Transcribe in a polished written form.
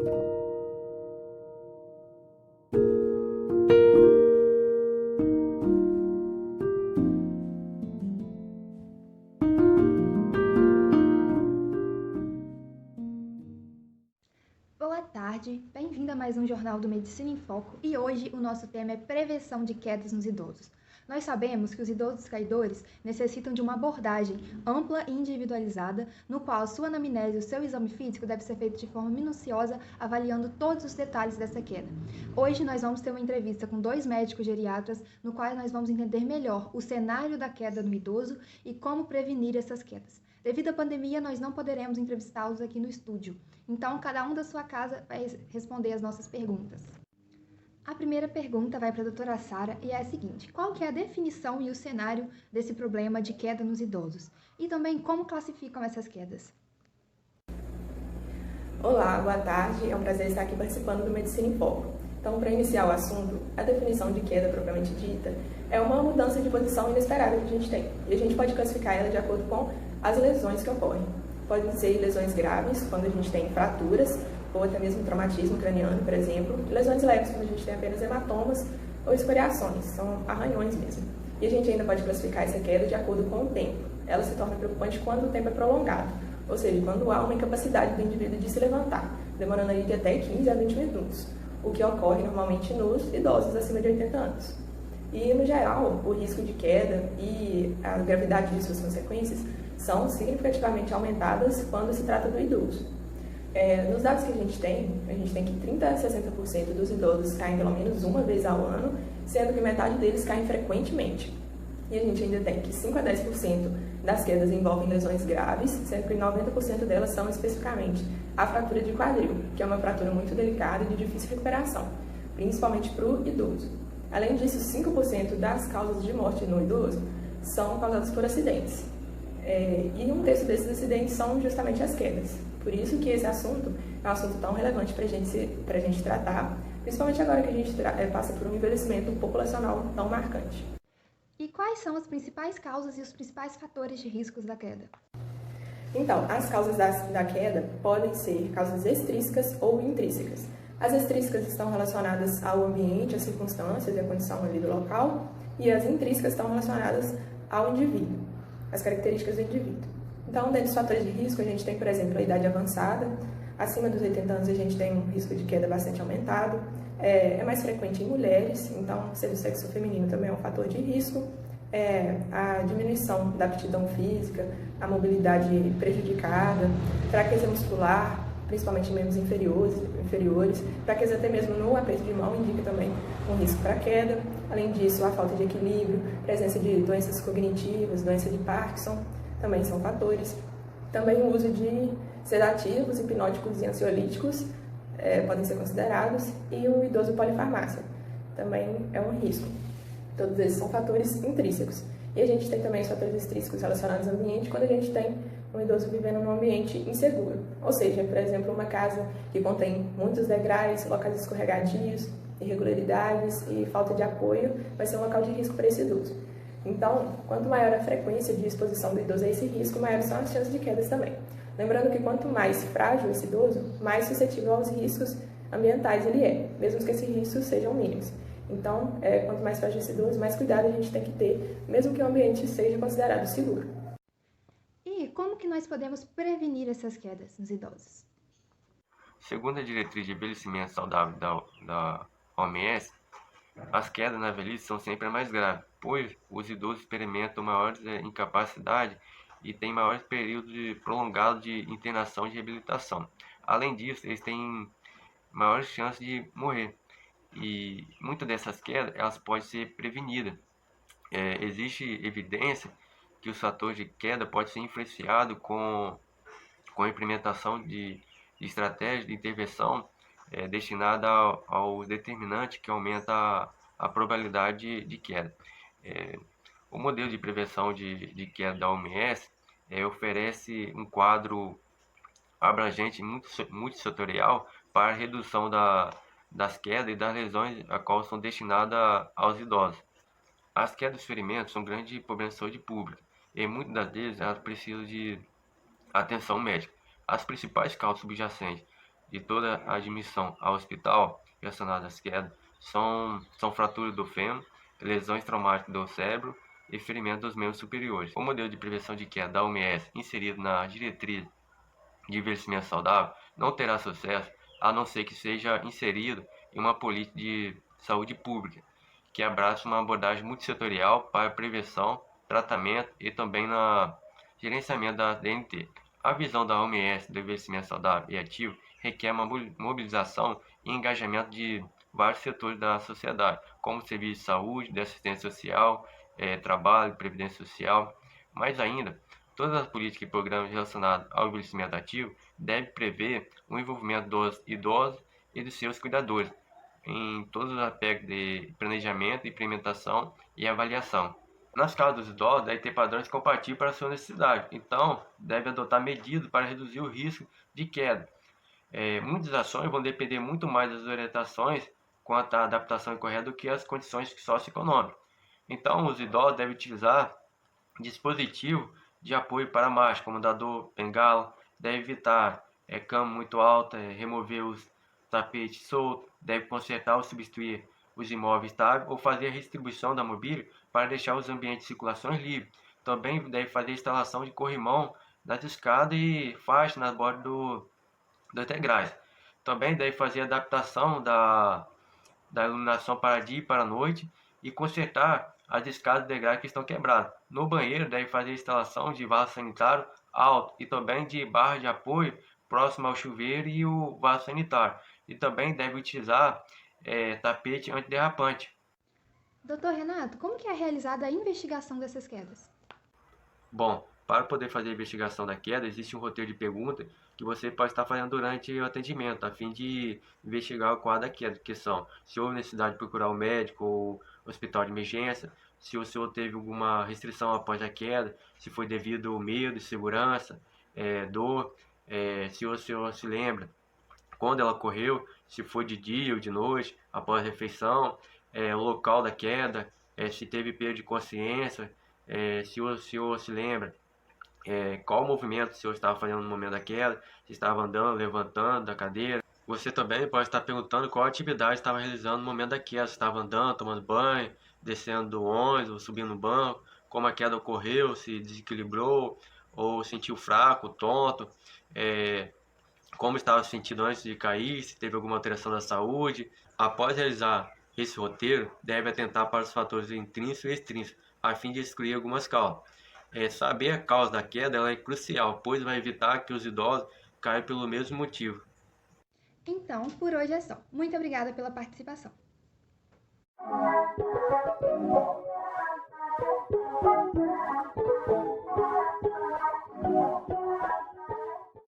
Boa tarde, bem-vindo a mais um Jornal do Medicina em Foco e hoje o nosso tema é prevenção de quedas nos idosos. Nós sabemos que os idosos caidores necessitam de uma abordagem ampla e individualizada, no qual a sua anamnese e o seu exame físico deve ser feito de forma minuciosa, avaliando todos os detalhes dessa queda. Hoje nós vamos ter uma entrevista com 2 médicos geriatras, no qual nós vamos entender melhor o cenário da queda no idoso e como prevenir essas quedas. Devido à pandemia, nós não poderemos entrevistá-los aqui no estúdio. Então, cada um da sua casa vai responder as nossas perguntas. A primeira pergunta vai para a doutora Sara e é a seguinte: qual que é a definição e o cenário desse problema de queda nos idosos? E também como classificam essas quedas? Olá, boa tarde. É um prazer estar aqui participando do Medicina em Foco. Então, para iniciar o assunto, a definição de queda propriamente dita é uma mudança de posição inesperada que a gente tem. E a gente pode classificar ela de acordo com as lesões que ocorrem. Podem ser lesões graves, quando a gente tem fraturas, ou até mesmo traumatismo craniano, por exemplo. Lesões leves, quando a gente tem apenas hematomas ou escoriações, são arranhões mesmo. E a gente ainda pode classificar essa queda de acordo com o tempo. Ela se torna preocupante quando o tempo é prolongado, ou seja, quando há uma incapacidade do indivíduo de se levantar, demorando aí de até 15 a 20 minutos, o que ocorre normalmente nos idosos acima de 80 anos. E, no geral, o risco de queda e a gravidade de suas consequências são significativamente aumentadas quando se trata do idoso. Nos dados que a gente tem que 30 a 60% dos idosos caem pelo menos uma vez ao ano, sendo que metade deles caem frequentemente. E a gente ainda tem que 5 a 10% das quedas envolvem lesões graves, sendo que 90% delas são especificamente a fratura de quadril, que é uma fratura muito delicada e de difícil recuperação, principalmente para o idoso. Além disso, 5% das causas de morte no idoso são causadas por acidentes. E um terço desses acidentes são justamente as quedas. Por isso que esse assunto é um assunto tão relevante para a gente tratar, principalmente agora que a gente passa por um envelhecimento populacional tão marcante. E quais são as principais causas e os principais fatores de riscos da queda? Então, as causas da queda podem ser causas extrínsecas ou intrínsecas. As extrínsecas estão relacionadas ao ambiente, às circunstâncias e à condição ali do local, e as intrínsecas estão relacionadas ao indivíduo, às características do indivíduo. Então, dentre os fatores de risco, a gente tem, por exemplo, a idade avançada. Acima dos 80 anos, a gente tem um risco de queda bastante aumentado. É mais frequente em mulheres, então, ser do sexo feminino também é um fator de risco. A diminuição da aptidão física, a mobilidade prejudicada, fraqueza muscular, principalmente em membros inferiores, fraqueza até mesmo no aperto de mão indica também um risco para queda. Além disso, a falta de equilíbrio, presença de doenças cognitivas, doença de Parkinson, também são fatores. Também o uso de sedativos, hipnóticos e ansiolíticos podem ser considerados, e o idoso polifarmácia também é um risco. Todos esses são fatores intrínsecos. E a gente tem também os fatores extrínsecos relacionados ao ambiente, quando a gente tem um idoso vivendo num ambiente inseguro. Ou seja, por exemplo, uma casa que contém muitos degraus, locais escorregadios, irregularidades e falta de apoio, vai ser um local de risco para esse idoso. Então, quanto maior a frequência de exposição do idoso a esse risco, maiores são as chances de quedas também. Lembrando que quanto mais frágil esse idoso, mais suscetível aos riscos ambientais ele é, mesmo que esses riscos sejam mínimos. Então, quanto mais frágil esse idoso, mais cuidado a gente tem que ter, mesmo que o ambiente seja considerado seguro. E como que nós podemos prevenir essas quedas nos idosos? Segundo a diretriz de envelhecimento saudável da OMS, as quedas na velhice são sempre mais graves, pois os idosos experimentam maiores incapacidade e têm maiores períodos prolongados de internação e de reabilitação. Além disso, eles têm maiores chances de morrer. E muitas dessas quedas elas podem ser prevenidas. Existe evidência que os fatores de queda podem ser influenciados com a implementação de estratégias de intervenção destinada aos determinantes que aumenta a probabilidade de queda. O modelo de prevenção de queda da OMS oferece um quadro abrangente multissetorial para a redução das quedas e das lesões a qual são destinadas aos idosos. As quedas e ferimentos são grandes problemas de saúde pública e muitas das vezes elas precisam de atenção médica. As principais causas subjacentes e toda a admissão ao hospital relacionada às quedas são fraturas do fêmur, lesões traumáticas do cérebro e ferimento dos membros superiores. O modelo de prevenção de queda da OMS inserido na diretriz de envelhecimento saudável não terá sucesso a não ser que seja inserido em uma política de saúde pública que abrace uma abordagem multissetorial para prevenção, tratamento e também na gerenciamento da DNT. A visão da OMS do envelhecimento saudável e ativo requer uma mobilização e engajamento de vários setores da sociedade, como serviço de saúde, de assistência social, trabalho, previdência social. Mais ainda, todas as políticas e programas relacionados ao envelhecimento ativo devem prever o envolvimento dos idosos e dos seus cuidadores em todos os aspectos de planejamento, implementação e avaliação. Nas casas dos idosos, deve ter padrões compatíveis para a sua necessidade, então deve adotar medidas para reduzir o risco de queda. Muitas ações vão depender muito mais das orientações quanto à adaptação correta do que as condições socioeconômicas. Então, os idosos devem utilizar dispositivos de apoio para marcha, como dador, bengala, deve evitar cama muito alta, remover os tapetes soltos, deve consertar ou substituir os imóveis estáveis ou fazer a redistribuição da mobília para deixar os ambientes de circulação livres. Também deve fazer a instalação de corrimão nas escadas e faixa nas bordas dos degraus. Também deve fazer a adaptação da iluminação para dia e para a noite e consertar as escadas e degraus que estão quebradas. No banheiro, deve fazer a instalação de vaso sanitário alto e também de barra de apoio próximo ao chuveiro e o vaso sanitário. E também deve utilizar tapete antiderrapante. Doutor Renato, como que é realizada a investigação dessas quedas? Bom, para poder fazer a investigação da queda, existe um roteiro de perguntas que você pode estar fazendo durante o atendimento, a fim de investigar o quadro da queda, que são se houve necessidade de procurar o médico ou hospital de emergência, se o senhor teve alguma restrição após a queda, se foi devido ao medo, insegurança, dor, se o senhor se lembra quando ela ocorreu, se foi de dia ou de noite, após a refeição, o local da queda, se teve perda de consciência, se o senhor se lembra qual movimento o senhor estava fazendo no momento da queda, se estava andando, levantando da cadeira. Você também pode estar perguntando qual atividade estava realizando no momento da queda, se estava andando, tomando banho, descendo do ônibus, subindo no banco, como a queda ocorreu, se desequilibrou ou sentiu fraco, tonto, como estava se sentindo antes de cair, se teve alguma alteração da saúde. Após realizar esse roteiro, deve atentar para os fatores intrínsecos e extrínsecos, a fim de excluir algumas causas. Saber a causa da queda ela é crucial, pois vai evitar que os idosos caiam pelo mesmo motivo. Então, por hoje é só. Muito obrigada pela participação.